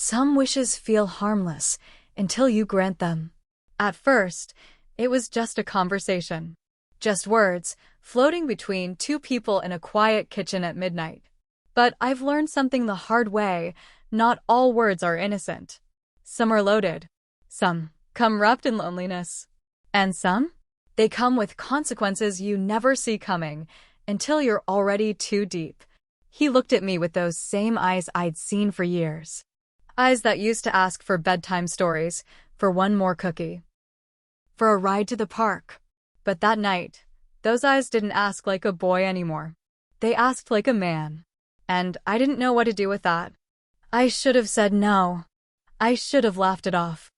Some wishes feel harmless until you grant them. At first, it was just a conversation. Just words, floating between two people in a quiet kitchen at midnight. But I've learned something the hard way. Not all words are innocent. Some are loaded. Some come wrapped in loneliness. And some? They come with consequences you never see coming until you're already too deep. He looked at me with those same eyes I'd seen for years. Eyes that used to ask for bedtime stories, for one more cookie, for a ride to the park. But that night, those eyes didn't ask like a boy anymore. They asked like a man. And I didn't know what to do with that. I should have said no. I should have laughed it off.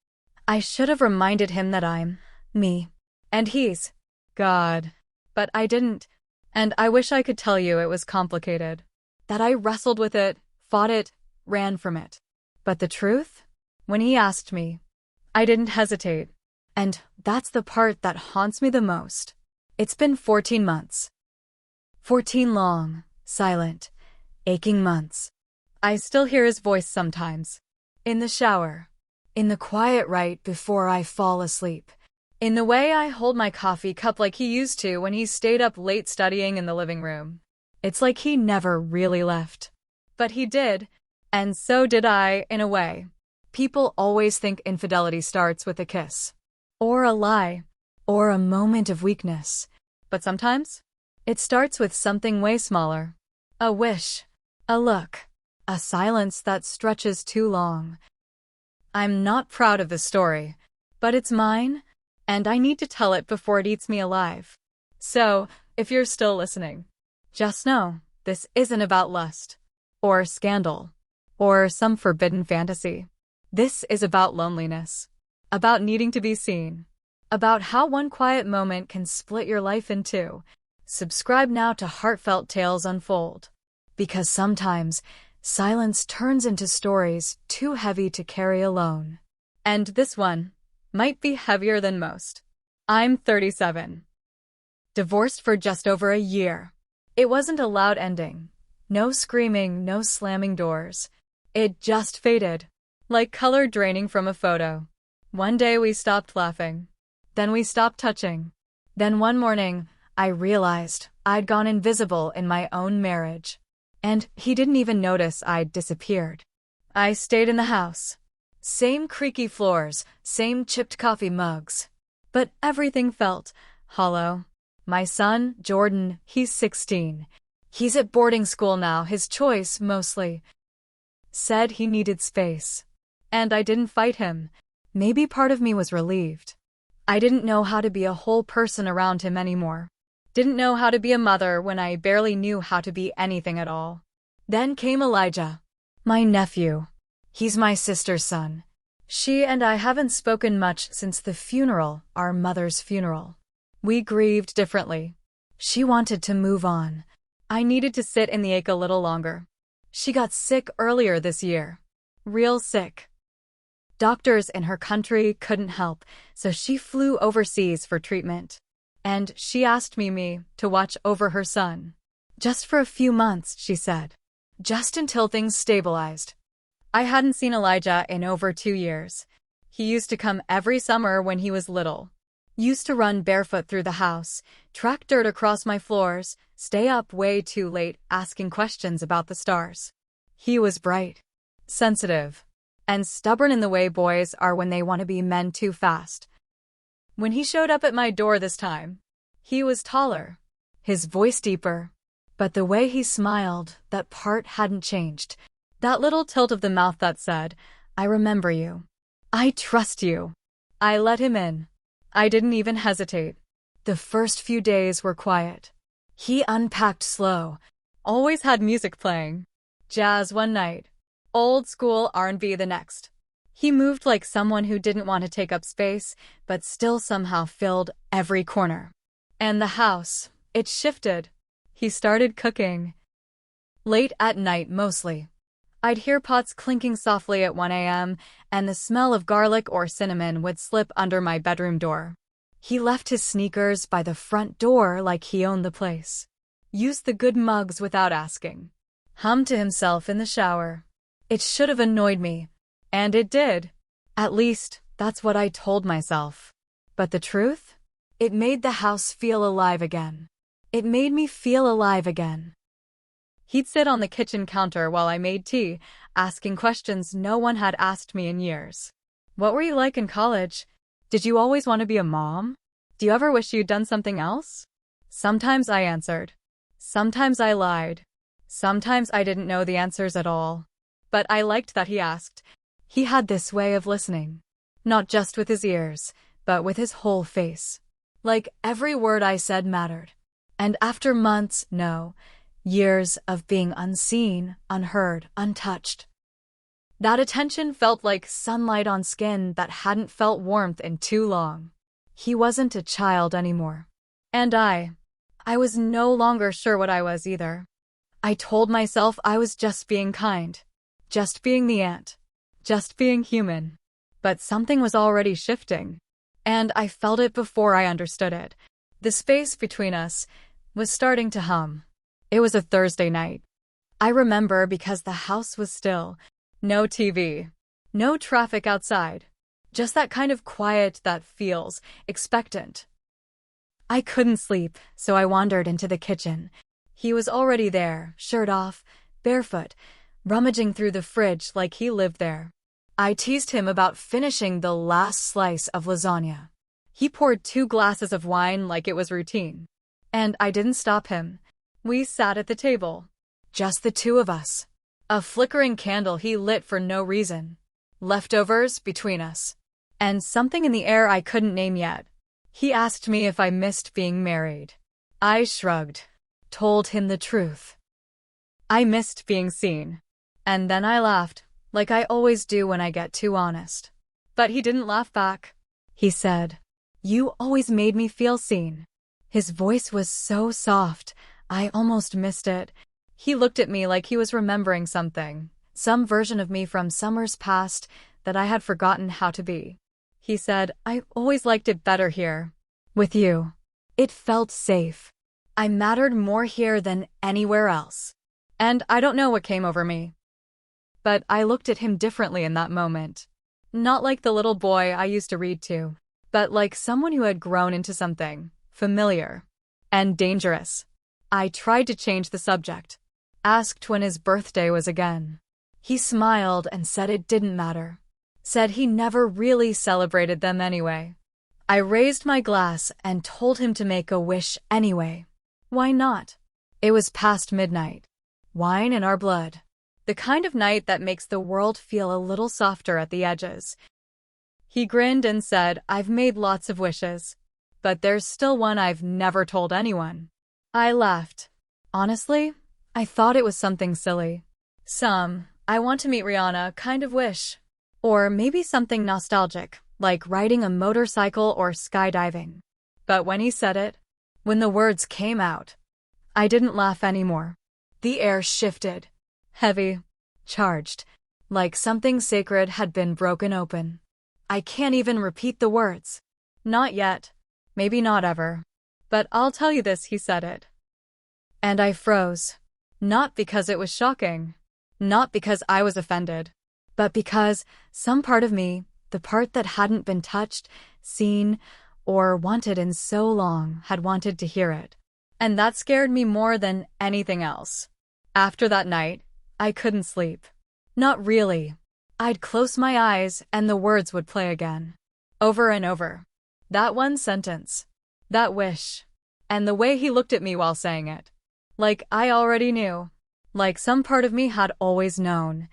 I should have reminded him that I'm me. And he's God. But I didn't. And I wish I could tell you it was complicated. That I wrestled with it, fought it, ran from it. But the truth? When he asked me, I didn't hesitate. And that's the part that haunts me the most. It's been 14 months. 14 long, silent, aching months. I still hear his voice sometimes. In the shower. In the quiet right before I fall asleep. In the way I hold my coffee cup like he used to when he stayed up late studying in the living room. It's like he never really left. But he did, and so did I, in a way. People always think infidelity starts with a kiss. Or a lie. Or a moment of weakness. But sometimes, it starts with something way smaller. A wish. A look. A silence that stretches too long. I'm not proud of this story, but it's mine, and I need to tell it before it eats me alive. So, if you're still listening, just know, this isn't about lust, or scandal, or some forbidden fantasy. This is about loneliness, about needing to be seen, about how one quiet moment can split your life in two. Subscribe now to Heartfelt Tales Unfold, because sometimes silence turns into stories too heavy to carry alone. And this one might be heavier than most. I'm 37. Divorced for just over a year. It wasn't a loud ending. No screaming, no slamming doors. It just faded, like color draining from a photo. One day we stopped laughing. Then we stopped touching. Then one morning, I realized I'd gone invisible in my own marriage. And he didn't even notice I'd disappeared. I stayed in the house. Same creaky floors, same chipped coffee mugs. But everything felt hollow. My son, Jordan, he's 16. He's at boarding school now, his choice, mostly. Said he needed space. And I didn't fight him. Maybe part of me was relieved. I didn't know how to be a whole person around him anymore. Didn't know how to be a mother when I barely knew how to be anything at all. Then came Elijah, my nephew. He's my sister's son. She and I haven't spoken much since the funeral, our mother's funeral. We grieved differently. She wanted to move on. I needed to sit in the ache a little longer. She got sick earlier this year. Real sick. Doctors in her country couldn't help, so she flew overseas for treatment. And she asked me to watch over her son. Just for a few months, she said. Just until things stabilized. I hadn't seen Elijah in over 2 years. He used to come every summer when he was little. Used to run barefoot through the house, track dirt across my floors, stay up way too late asking questions about the stars. He was bright, sensitive, and stubborn in the way boys are when they want to be men too fast. When he showed up at my door this time, he was taller, his voice deeper, but the way he smiled, that part hadn't changed. That little tilt of the mouth that said, I remember you. I trust you. I let him in. I didn't even hesitate. The first few days were quiet. He unpacked slow, always had music playing. Jazz one night, old school R&B the next. He moved like someone who didn't want to take up space, but still somehow filled every corner. And the house, it shifted. He started cooking. Late at night mostly. I'd hear pots clinking softly at 1 a.m., and the smell of garlic or cinnamon would slip under my bedroom door. He left his sneakers by the front door like he owned the place. Used the good mugs without asking. Hummed to himself in the shower. It should have annoyed me, And it did. At least, that's what I told myself. But the truth? It made the house feel alive again. It made me feel alive again. He'd sit on the kitchen counter while I made tea, asking questions no one had asked me in years. What were you like in college? Did you always want to be a mom? Do you ever wish you'd done something else? Sometimes I answered. Sometimes I lied. Sometimes I didn't know the answers at all. But I liked that he asked. He had this way of listening. Not just with his ears, but with his whole face. Like every word I said mattered. And after months, no, years of being unseen, unheard, untouched, that attention felt like sunlight on skin that hadn't felt warmth in too long. He wasn't a child anymore. And I was no longer sure what I was either. I told myself I was just being kind, just being the aunt, just being human. But something was already shifting. And I felt it before I understood it. The space between us was starting to hum. It was a Thursday night. I remember because the house was still. No TV. No traffic outside. Just that kind of quiet that feels expectant. I couldn't sleep, so I wandered into the kitchen. He was already there, shirt off, barefoot, rummaging through the fridge like he lived there. I teased him about finishing the last slice of lasagna. He poured 2 glasses of wine like it was routine. And I didn't stop him. We sat at the table. Just the two of us. A flickering candle he lit for no reason. Leftovers between us. And something in the air I couldn't name yet. He asked me if I missed being married. I shrugged. Told him the truth. I missed being seen. And then I laughed, like I always do when I get too honest. But he didn't laugh back. He said, "You always made me feel seen." His voice was so soft, I almost missed it. He looked at me like he was remembering something, some version of me from summers past that I had forgotten how to be. He said, "I always liked it better here. With you. It felt safe. I mattered more here than anywhere else." And I don't know what came over me. But I looked at him differently in that moment. Not like the little boy I used to read to, but like someone who had grown into something familiar and dangerous. I tried to change the subject. Asked when his birthday was again. He smiled and said it didn't matter. Said he never really celebrated them anyway. I raised my glass and told him to make a wish anyway. Why not? It was past midnight. Wine in our blood. The kind of night that makes the world feel a little softer at the edges. He grinned and said, "I've made lots of wishes, but there's still one I've never told anyone." I laughed. Honestly, I thought it was something silly. I want to meet Rihanna kind of wish. Or maybe something nostalgic, like riding a motorcycle or skydiving. But when he said it, when the words came out, I didn't laugh anymore. The air shifted. Heavy. Charged. Like something sacred had been broken open. I can't even repeat the words. Not yet. Maybe not ever. But I'll tell you this, he said it. And I froze. Not because it was shocking. Not because I was offended. But because some part of me, the part that hadn't been touched, seen, or wanted in so long, had wanted to hear it. And that scared me more than anything else. After that night, I couldn't sleep. Not really. I'd close my eyes and the words would play again. Over and over. That one sentence. That wish. And the way he looked at me while saying it. Like I already knew. Like some part of me had always known.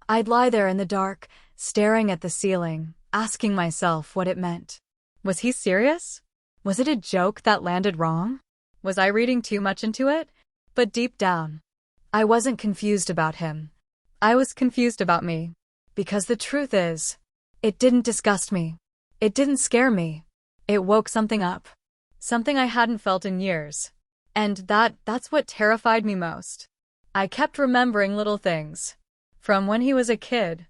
I'd lie there in the dark, staring at the ceiling, asking myself what it meant. Was he serious? Was it a joke that landed wrong? Was I reading too much into it? But deep down, I wasn't confused about him. I was confused about me. Because the truth is, it didn't disgust me. It didn't scare me. It woke something up. Something I hadn't felt in years. And that's what terrified me most. I kept remembering little things. From when he was a kid.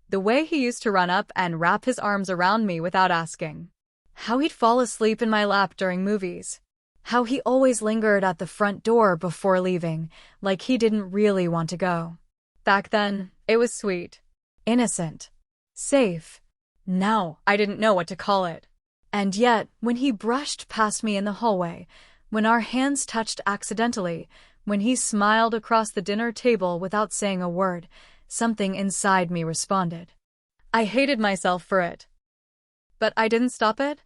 The way he used to run up and wrap his arms around me without asking. How he'd fall asleep in my lap during movies. How he always lingered at the front door before leaving, like he didn't really want to go. Back then, it was sweet. innocent, safe. Now I didn't know what to call it. And yet, when he brushed past me in the hallway, when our hands touched accidentally, when he smiled across the dinner table without saying a word, something inside me responded. I hated myself for it. But I didn't stop it.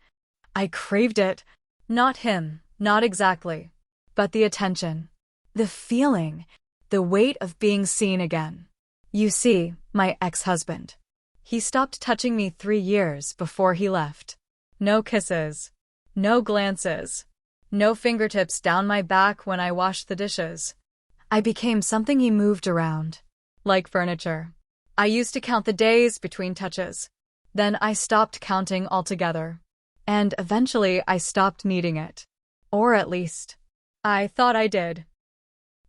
I craved it. Not him, not exactly. But the attention. The feeling. The weight of being seen again. You see, my ex-husband. He stopped touching me 3 years before he left. No kisses. No glances. No fingertips down my back when I washed the dishes. I became something he moved around. Like furniture. I used to count the days between touches. Then I stopped counting altogether. And eventually I stopped needing it. Or at least, I thought I did.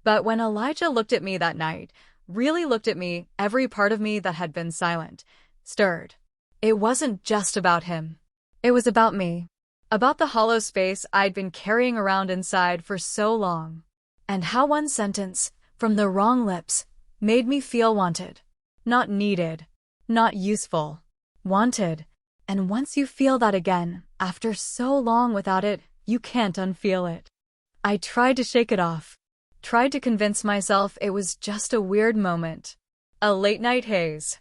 But when Elijah looked at me that night, really looked at me, every part of me that had been silent, stirred. It wasn't just about him. It was about me. About the hollow space I'd been carrying around inside for so long. And how one sentence, from the wrong lips, made me feel wanted. Not needed. Not useful. Wanted. And once you feel that again, after so long without it, you can't unfeel it. I tried to shake it off. Tried to convince myself it was just a weird moment. A late-night haze.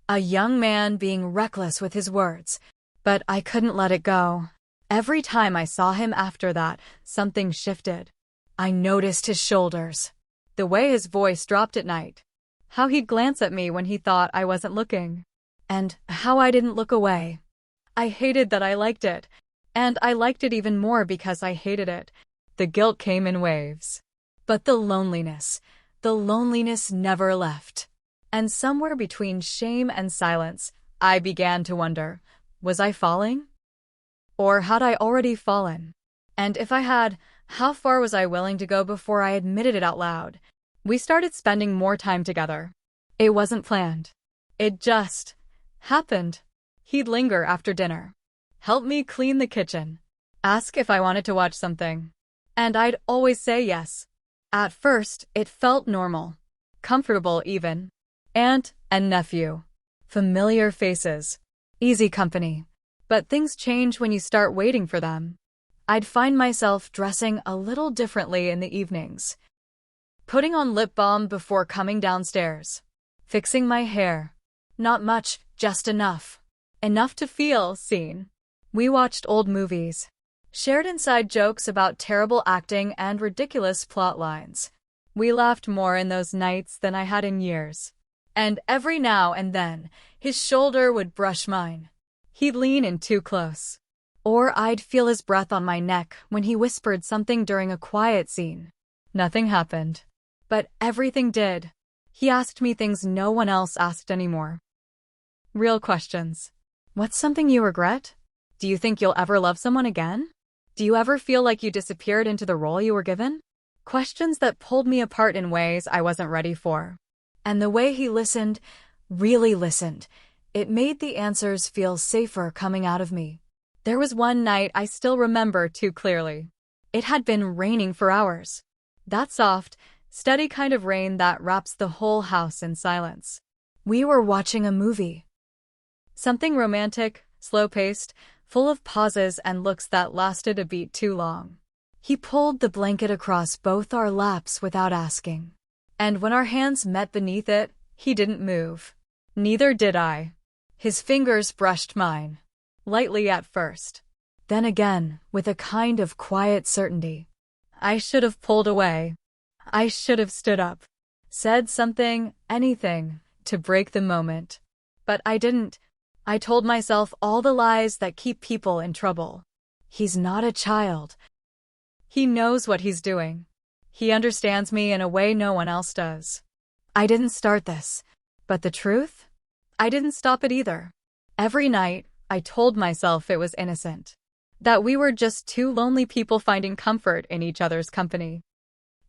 A young man being reckless with his words. But I couldn't let it go. Every time I saw him after that, something shifted. I noticed his shoulders. The way his voice dropped at night. How he'd glance at me when he thought I wasn't looking. And how I didn't look away. I hated that I liked it. And I liked it even more because I hated it. The guilt came in waves. But the loneliness never left. And somewhere between shame and silence, I began to wonder, was I falling? Or had I already fallen? And if I had, how far was I willing to go before I admitted it out loud? We started spending more time together. It wasn't planned. It just happened. He'd linger after dinner. Help me clean the kitchen. Ask if I wanted to watch something. And I'd always say yes. At first, it felt normal. Comfortable even. Aunt and nephew. Familiar faces. Easy company. But things change when you start waiting for them. I'd find myself dressing a little differently in the evenings. Putting on lip balm before coming downstairs. Fixing my hair. Not much, just enough. Enough to feel seen. We watched old movies. Shared inside jokes about terrible acting and ridiculous plot lines. We laughed more in those nights than I had in years. And every now and then, his shoulder would brush mine. He'd lean in too close. Or I'd feel his breath on my neck when he whispered something during a quiet scene. Nothing happened. But everything did. He asked me things no one else asked anymore. Real questions. What's something you regret? Do you think you'll ever love someone again? Do you ever feel like you disappeared into the role you were given? Questions that pulled me apart in ways I wasn't ready for. And the way he listened, really listened, it made the answers feel safer coming out of me. There was one night I still remember too clearly. It had been raining for hours. That soft, steady kind of rain that wraps the whole house in silence. We were watching a movie. Something romantic, slow-paced, full of pauses and looks that lasted a beat too long. He pulled the blanket across both our laps without asking. And when our hands met beneath it, he didn't move. Neither did I. His fingers brushed mine. Lightly at first. Then again, with a kind of quiet certainty. I should have pulled away. I should have stood up. Said something, anything, to break the moment. But I didn't. I told myself all the lies that keep people in trouble. He's not a child. He knows what he's doing. He understands me in a way no one else does. I didn't start this. But the truth? I didn't stop it either. Every night, I told myself it was innocent. That we were just two lonely people finding comfort in each other's company.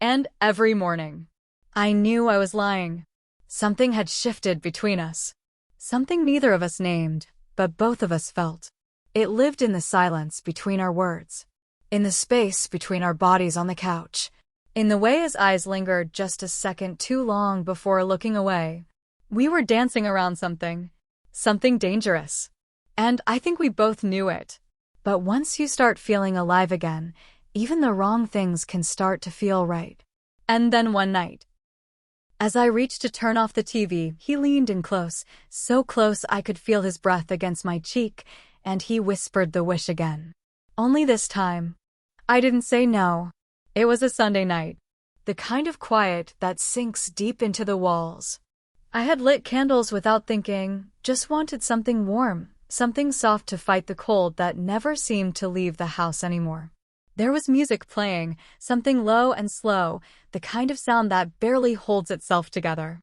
And every morning, I knew I was lying. Something had shifted between us. Something neither of us named, but both of us felt. It lived in the silence between our words. In the space between our bodies on the couch. In the way his eyes lingered just a second too long before looking away. We were dancing around something. Something dangerous. And I think we both knew it. But once you start feeling alive again, even the wrong things can start to feel right. And then one night, as I reached to turn off the TV, he leaned in close, so close I could feel his breath against my cheek, and he whispered the wish again. Only this time, I didn't say no. It was a Sunday night. The kind of quiet that sinks deep into the walls. I had lit candles without thinking, just wanted something warm, something soft to fight the cold that never seemed to leave the house anymore. There was music playing, something low and slow, the kind of sound that barely holds itself together.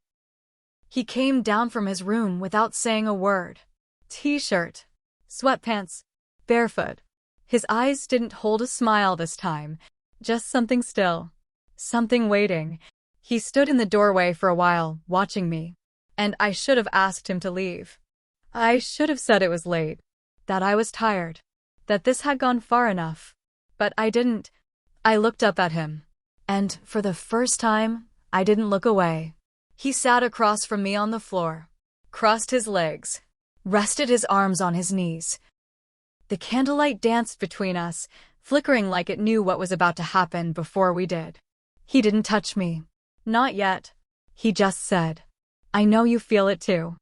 He came down from his room without saying a word. T-shirt, sweatpants, barefoot. His eyes didn't hold a smile this time, just something still. Something waiting. He stood in the doorway for a while, watching me. And I should have asked him to leave. I should have said it was late. That I was tired. That this had gone far enough. But I didn't. I looked up at him. And, for the first time, I didn't look away. He sat across from me on the floor. Crossed his legs. Rested his arms on his knees. The candlelight danced between us, flickering like it knew what was about to happen before we did. He didn't touch me. Not yet. He just said, "I know you feel it too."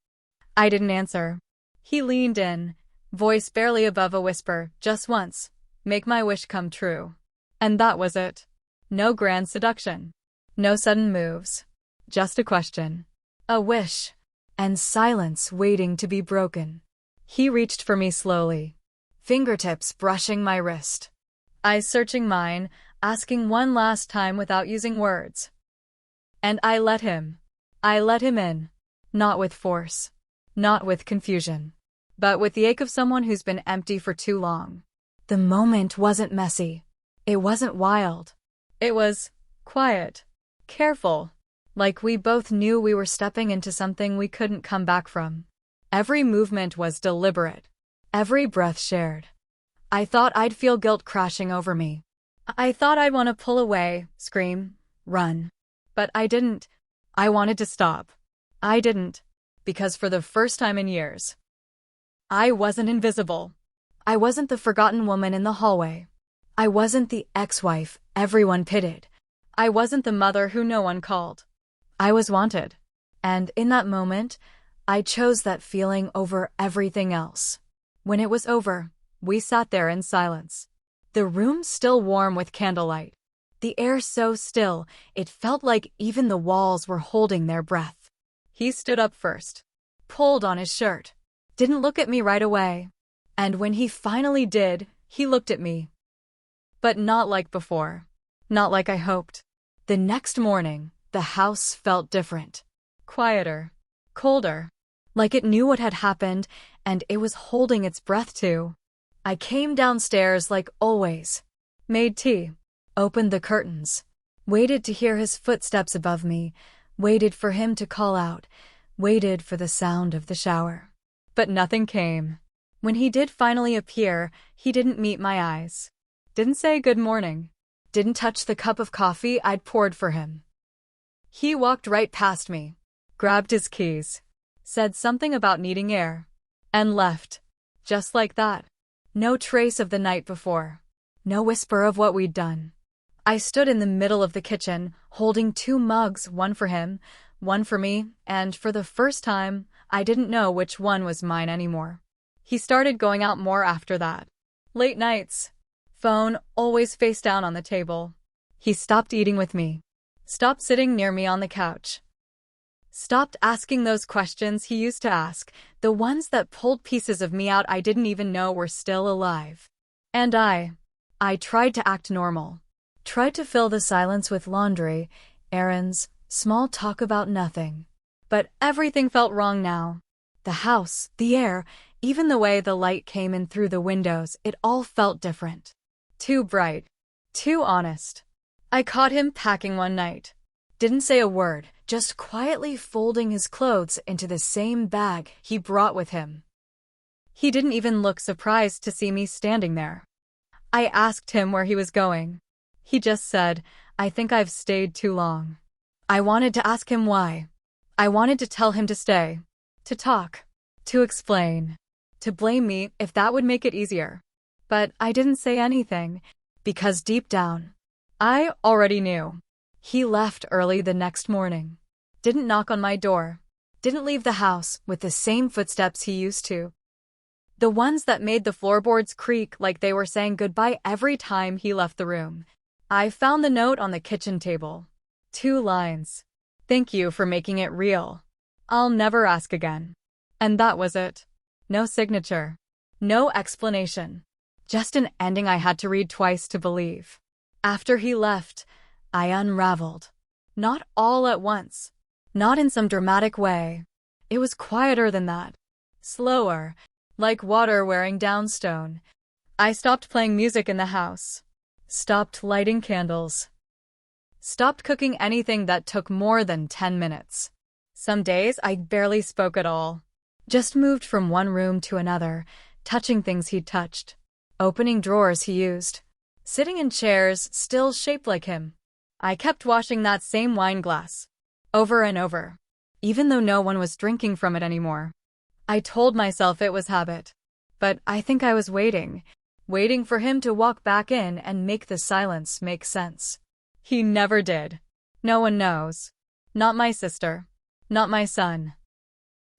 I didn't answer. He leaned in, voice barely above a whisper, just once. Make my wish come true. And that was it. No grand seduction. No sudden moves. Just a question. A wish. And silence waiting to be broken. He reached for me slowly. Fingertips brushing my wrist. Eyes searching mine, asking one last time without using words. And I let him. I let him in. Not with force. Not with confusion. But with the ache of someone who's been empty for too long. The moment wasn't messy. It wasn't wild. It was quiet. Careful. Like we both knew we were stepping into something we couldn't come back from. Every movement was deliberate. Every breath shared. I thought I'd feel guilt crashing over me. I thought I'd want to pull away, scream, run. But I didn't. I wanted to stop. I didn't. Because for the first time in years, I wasn't invisible. I wasn't the forgotten woman in the hallway. I wasn't the ex-wife everyone pitied. I wasn't the mother who no one called. I was wanted. And in that moment, I chose that feeling over everything else. When it was over, we sat there in silence. The room still warm with candlelight. The air so still, it felt like even the walls were holding their breath. He stood up first. Pulled on his shirt. Didn't look at me right away. And when he finally did, he looked at me. But not like before. Not like I hoped. The next morning, the house felt different. Quieter. Colder. Like it knew what had happened, and it was holding its breath too. I came downstairs like always. Made tea. Opened the curtains. Waited to hear his footsteps above me. Waited for him to call out. Waited for the sound of the shower. But nothing came. When he did finally appear, he didn't meet my eyes. Didn't say good morning. Didn't touch the cup of coffee I'd poured for him. He walked right past me. Grabbed his keys. Said something about needing air. And left. Just like that. No trace of the night before. No whisper of what we'd done. I stood in the middle of the kitchen, holding 2 mugs, one for him, one for me, and for the first time, I didn't know which one was mine anymore. He started going out more after that. Late nights. Phone always face down on the table. He stopped eating with me. Stopped sitting near me on the couch. Stopped asking those questions he used to ask, the ones that pulled pieces of me out I didn't even know were still alive. And I tried to act normal. Tried to fill the silence with laundry, errands, small talk about nothing. But everything felt wrong now. The house, the air, even the way the light came in through the windows, it all felt different. Too bright. Too honest. I caught him packing one night. Didn't say a word, just quietly folding his clothes into the same bag he brought with him. He didn't even look surprised to see me standing there. I asked him where he was going. He just said, "I think I've stayed too long." I wanted to ask him why. I wanted to tell him to stay, to talk, to explain, to blame me if that would make it easier. But I didn't say anything, because deep down, I already knew. He left early the next morning, didn't knock on my door, didn't leave the house with the same footsteps he used to. The ones that made the floorboards creak like they were saying goodbye every time he left the room. I found the note on the kitchen table. 2 lines. Thank you for making it real. I'll never ask again. And that was it. No signature. No explanation. Just an ending I had to read twice to believe. After he left, I unraveled. Not all at once. Not in some dramatic way. It was quieter than that. Slower, like water wearing down stone. I stopped playing music in the house. Stopped lighting candles. Stopped cooking anything that took more than 10 minutes. Some days I barely spoke at all. Just moved from one room to another, touching things he'd touched. Opening drawers he used. Sitting in chairs still shaped like him. I kept washing that same wine glass. Over and over. Even though no one was drinking from it anymore. I told myself it was habit. But I think I was waiting for him to walk back in and make the silence make sense. He never did. No one knows. Not my sister. Not my son.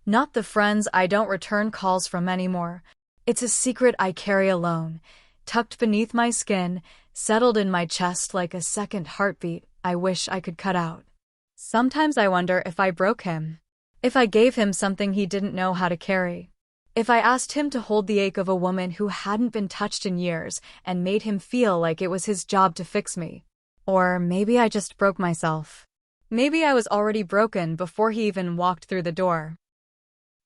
Not the friends I don't return calls from anymore. It's a secret I carry alone, tucked beneath my skin, settled in my chest like a second heartbeat I wish I could cut out. Sometimes I wonder if I broke him. If I gave him something he didn't know how to carry. If I asked him to hold the ache of a woman who hadn't been touched in years and made him feel like it was his job to fix me. Or maybe I just broke myself. Maybe I was already broken before he even walked through the door.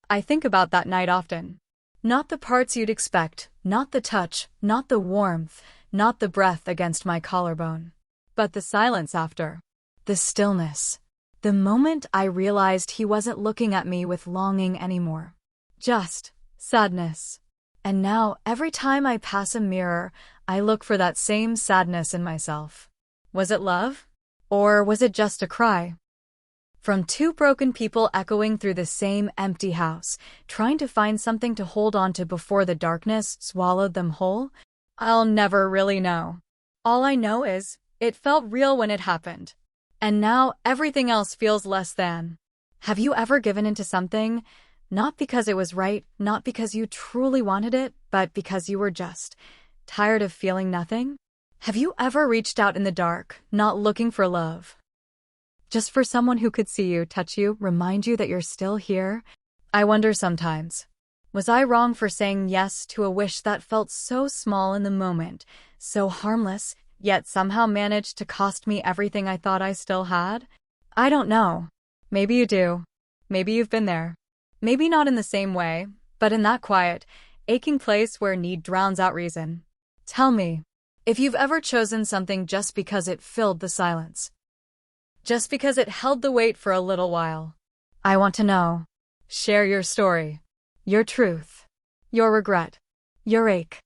I think about that night often. Not the parts you'd expect, not the touch, not the warmth, not the breath against my collarbone. But the silence after. The stillness. The moment I realized he wasn't looking at me with longing anymore. Just sadness. And now, every time I pass a mirror, I look for that same sadness in myself. Was it love? Or was it just a cry? From 2 broken people echoing through the same empty house, trying to find something to hold on to before the darkness swallowed them whole? I'll never really know. All I know is, it felt real when it happened. And now, everything else feels less than. Have you ever given into something? Not because it was right, not because you truly wanted it, but because you were just tired of feeling nothing? Have you ever reached out in the dark, not looking for love? Just for someone who could see you, touch you, remind you that you're still here? I wonder sometimes, was I wrong for saying yes to a wish that felt so small in the moment, so harmless, yet somehow managed to cost me everything I thought I still had? I don't know. Maybe you do. Maybe you've been there. Maybe not in the same way, but in that quiet, aching place where need drowns out reason. Tell me, if you've ever chosen something just because it filled the silence. Just because it held the weight for a little while. I want to know. Share your story. Your truth. Your regret. Your ache.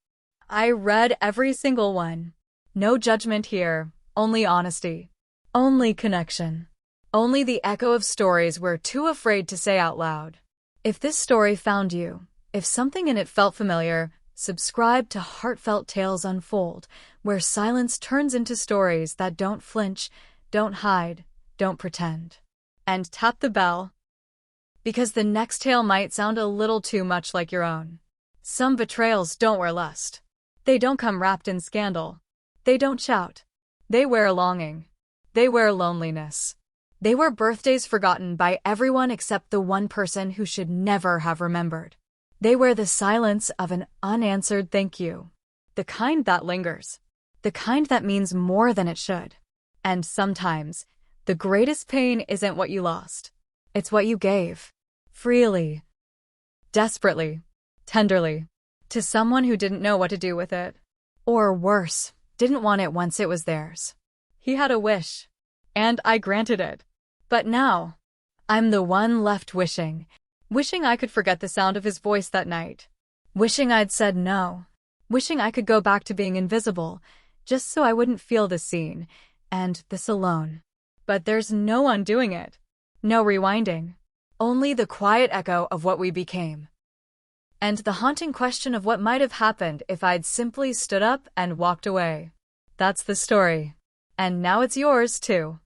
I read every single one. No judgment here, only honesty. Only connection. Only the echo of stories we're too afraid to say out loud. If this story found you, if something in it felt familiar, subscribe to Heartfelt Tales Unfold, where silence turns into stories that don't flinch, don't hide, don't pretend. And tap the bell, because the next tale might sound a little too much like your own. Some betrayals don't wear lust. They don't come wrapped in scandal. They don't shout. They wear longing. They wear loneliness. They were birthdays forgotten by everyone except the one person who should never have remembered. They wear the silence of an unanswered thank you. The kind that lingers. The kind that means more than it should. And sometimes, the greatest pain isn't what you lost. It's what you gave. Freely. Desperately. Tenderly. To someone who didn't know what to do with it. Or worse, didn't want it once it was theirs. He had a wish. And I granted it. But now, I'm the one left wishing I could forget the sound of his voice that night. Wishing I'd said no. Wishing I could go back to being invisible, just so I wouldn't feel this scene, and this alone. But there's no one doing it. No rewinding. Only the quiet echo of what we became. And the haunting question of what might have happened if I'd simply stood up and walked away. That's the story. And now it's yours, too.